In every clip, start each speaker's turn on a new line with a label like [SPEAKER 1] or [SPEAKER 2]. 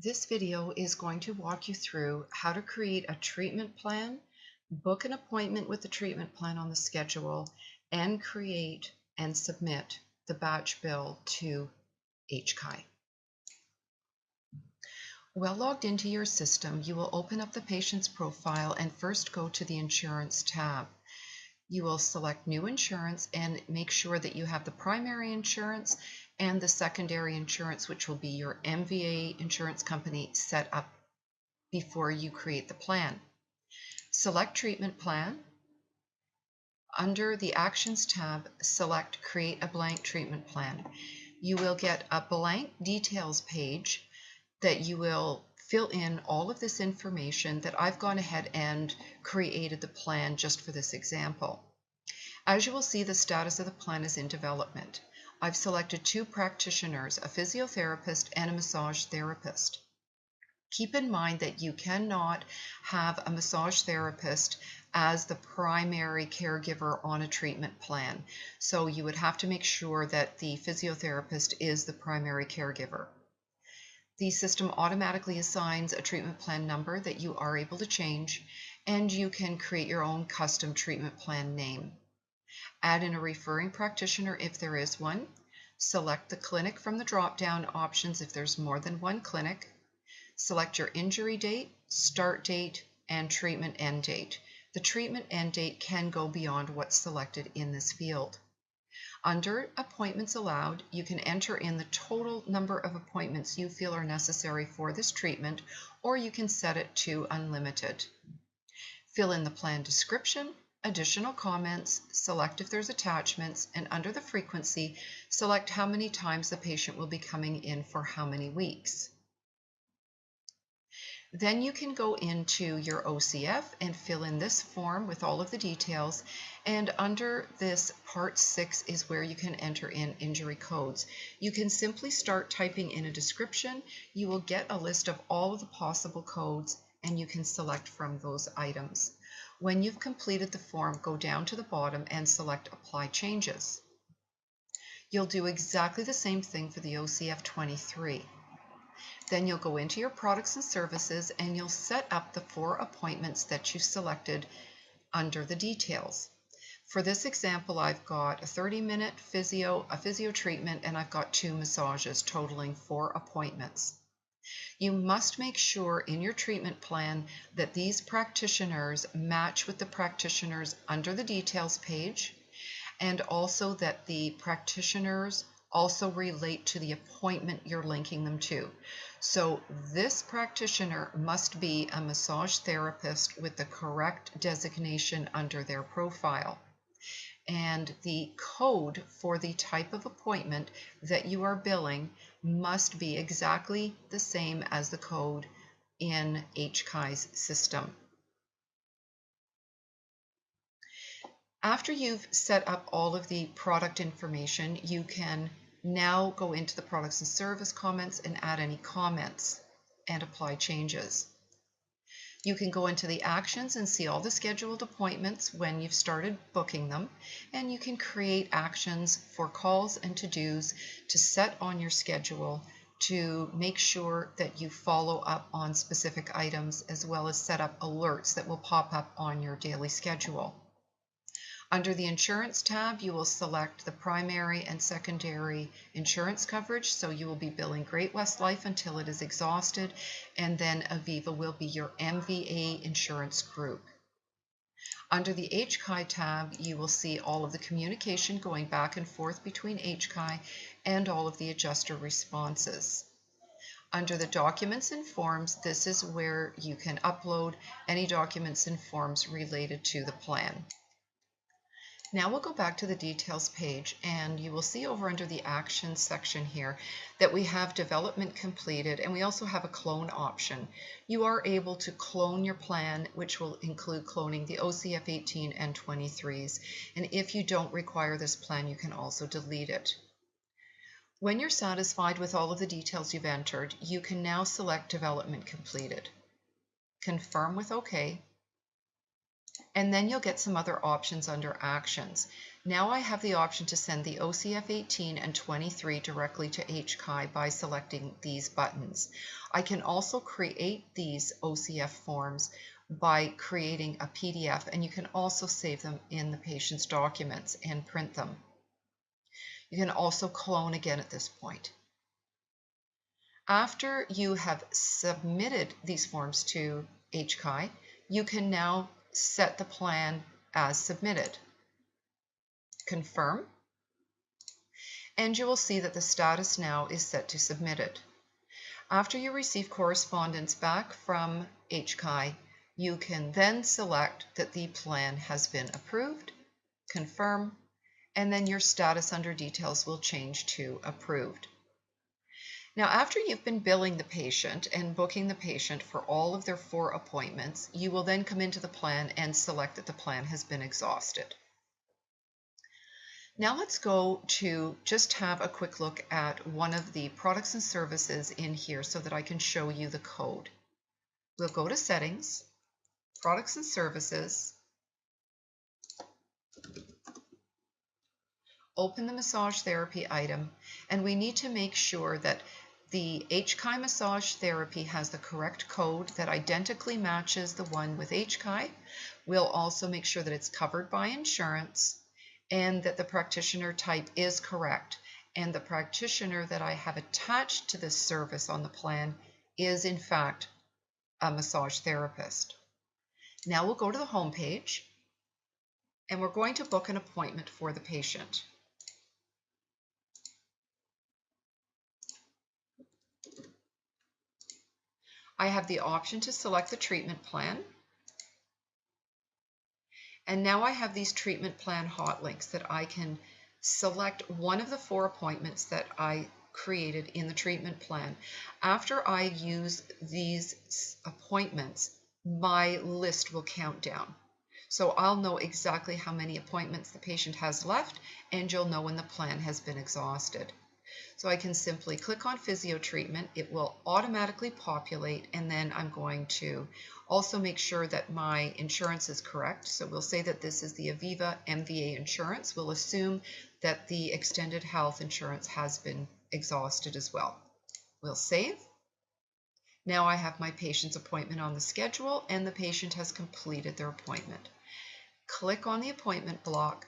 [SPEAKER 1] This video is going to walk you through how to create a treatment plan, book an appointment with the treatment plan on the schedule, and create and submit the batch bill to HCAI. Well logged into your system, you will open up the patient's profile and first go to the Insurance tab. You will select New Insurance and make sure that you have the primary insurance and the secondary insurance, which will be your MVA insurance company, set up before you create the plan. Select Treatment Plan. Under the Actions tab, select Create a Blank Treatment Plan. You will get a blank details page that you will fill in all of this information that I've gone ahead and created the plan just for this example. As you will see, the status of the plan is in development. I've selected 2 practitioners, a physiotherapist and a massage therapist. Keep in mind that you cannot have a massage therapist as the primary caregiver on a treatment plan. So you would have to make sure that the physiotherapist is the primary caregiver. The system automatically assigns a treatment plan number that you are able to change, and you can create your own custom treatment plan name. Add in a referring practitioner if there is one. Select the clinic from the drop-down options if there's more than one clinic. Select your injury date, start date, and treatment end date. The treatment end date can go beyond what's selected in this field. Under Appointments Allowed, you can enter in the total number of appointments you feel are necessary for this treatment, or you can set it to unlimited. Fill in the plan description, additional comments, select if there's attachments, and under the frequency, select how many times the patient will be coming in for how many weeks. Then you can go into your OCF and fill in this form with all of the details, and under this Part 6 is where you can enter in injury codes. You can simply start typing in a description. You will get a list of all of the possible codes, and you can select from those items. When you've completed the form, go down to the bottom and select Apply Changes. You'll do exactly the same thing for the OCF 23. Then you'll go into your products and services and you'll set up the 4 appointments that you selected under the details. For this example, I've got a 30-minute a physio treatment, and I've got 2 massages totaling 4 appointments. You must make sure in your treatment plan that these practitioners match with the practitioners under the details page, and also that the practitioners also relate to the appointment you're linking them to. So this practitioner must be a massage therapist with the correct designation under their profile. And the code for the type of appointment that you are billing must be exactly the same as the code in HCAI's system. After you've set up all of the product information, you can now go into the products and service comments and add any comments and apply changes. You can go into the actions and see all the scheduled appointments when you've started booking them, and you can create actions for calls and to-dos to set on your schedule to make sure that you follow up on specific items, as well as set up alerts that will pop up on your daily schedule. Under the Insurance tab, you will select the primary and secondary insurance coverage, so you will be billing Great West Life until it is exhausted, and then Aviva will be your MVA insurance group. Under the HCAI tab, you will see all of the communication going back and forth between HCAI and all of the adjuster responses. Under the Documents and Forms, this is where you can upload any documents and forms related to the plan. Now we'll go back to the details page, and you will see over under the Actions section here that we have development completed, and we also have a clone option. You are able to clone your plan, which will include cloning the OCF 18 and 23s, and if you don't require this plan, you can also delete it. When you're satisfied with all of the details you've entered, you can now select Development Completed. Confirm with OK. And then you'll get some other options under Actions. Now I have the option to send the OCF 18 and 23 directly to HCAI by selecting these buttons. I can also create these OCF forms by creating a PDF, and you can also save them in the patient's documents and print them. You can also clone again at this point. After you have submitted these forms to HCAI, you can now set the plan as submitted. Confirm, and you will see that the status now is set to submitted. After you receive correspondence back from HCAI, you can then select that the plan has been approved, confirm, and then your status under details will change to approved. Now, after you've been billing the patient and booking the patient for all of their 4 appointments, you will then come into the plan and select that the plan has been exhausted. Now let's go to just have a quick look at one of the products and services in here so that I can show you the code. We'll go to Settings, Products and Services, open the massage therapy item, and we need to make sure that the HCAI massage therapy has the correct code that identically matches the one with HCAI. We'll also make sure that it's covered by insurance and that the practitioner type is correct. And the practitioner that I have attached to this service on the plan is in fact a massage therapist. Now we'll go to the home page and we're going to book an appointment for the patient. I have the option to select the treatment plan. And now I have these treatment plan hot links that I can select one of the 4 appointments that I created in the treatment plan. After I use these appointments, my list will count down. So I'll know exactly how many appointments the patient has left, and you'll know when the plan has been exhausted. So I can simply click on physio treatment. It will automatically populate, and then I'm going to also make sure that my insurance is correct. So we'll say that this is the Aviva MVA insurance. We'll assume that the extended health insurance has been exhausted as well. We'll save. Now I have my patient's appointment on the schedule, and the patient has completed their appointment. Click on the appointment block,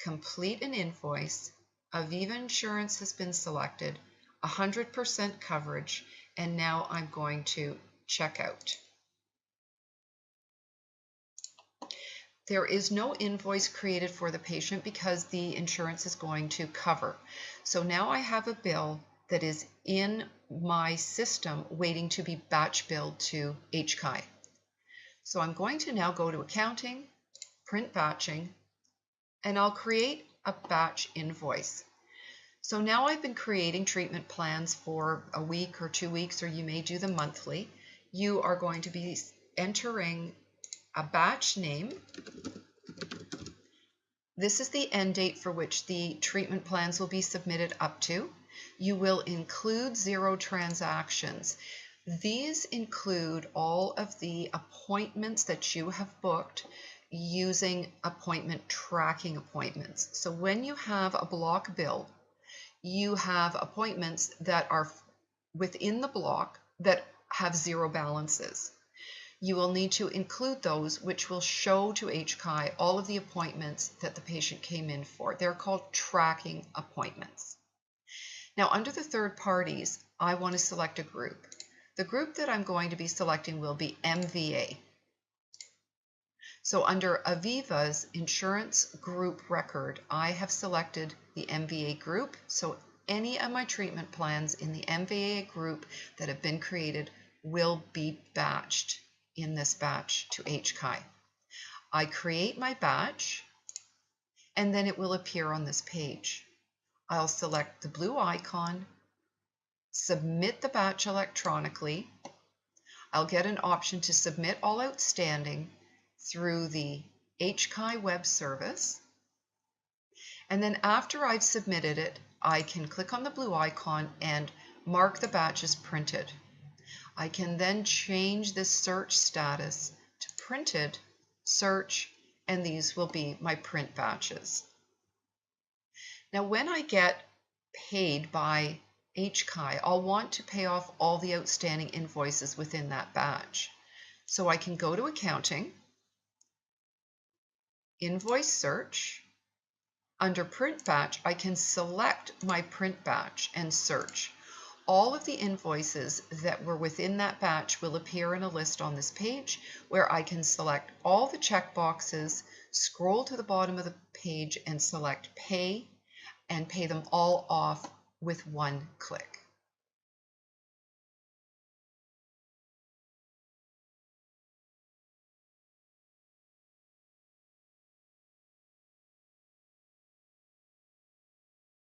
[SPEAKER 1] complete an invoice. Aviva insurance has been selected, 100% coverage, and now I'm going to check out. There is no invoice created for the patient because the insurance is going to cover. So now I have a bill that is in my system waiting to be batch billed to HCAI. So I'm going to now go to Accounting, Print Batching, and I'll create a batch invoice. So now I've been creating treatment plans for a week or 2 weeks, or you may do them monthly. You are going to be entering a batch name. This is the end date for which the treatment plans will be submitted up to. You will include 0 transactions. These include all of the appointments that you have booked using appointment tracking appointments. So when you have a block bill, you have appointments that are within the block that have 0 balances. You will need to include those, which will show to HCAI all of the appointments that the patient came in for. They're called tracking appointments. Now, under the third parties, I want to select a group. The group that I'm going to be selecting will be MVA. So under Aviva's insurance group record, I have selected the MVA group. So any of my treatment plans in the MVA group that have been created will be batched in this batch to HCAI. I create my batch, and then it will appear on this page. I'll select the blue icon, submit the batch electronically. I'll get an option to submit all outstanding through the HCAI web service. And then after I've submitted it, I can click on the blue icon and mark the batch as printed. I can then change this search status to printed, search, and these will be my print batches. Now, when I get paid by HCAI, I'll want to pay off all the outstanding invoices within that batch. So I can go to Accounting, Invoice Search. Under Print Batch, I can select my print batch and search. All of the invoices that were within that batch will appear in a list on this page where I can select all the checkboxes, scroll to the bottom of the page and select Pay, and pay them all off with one click.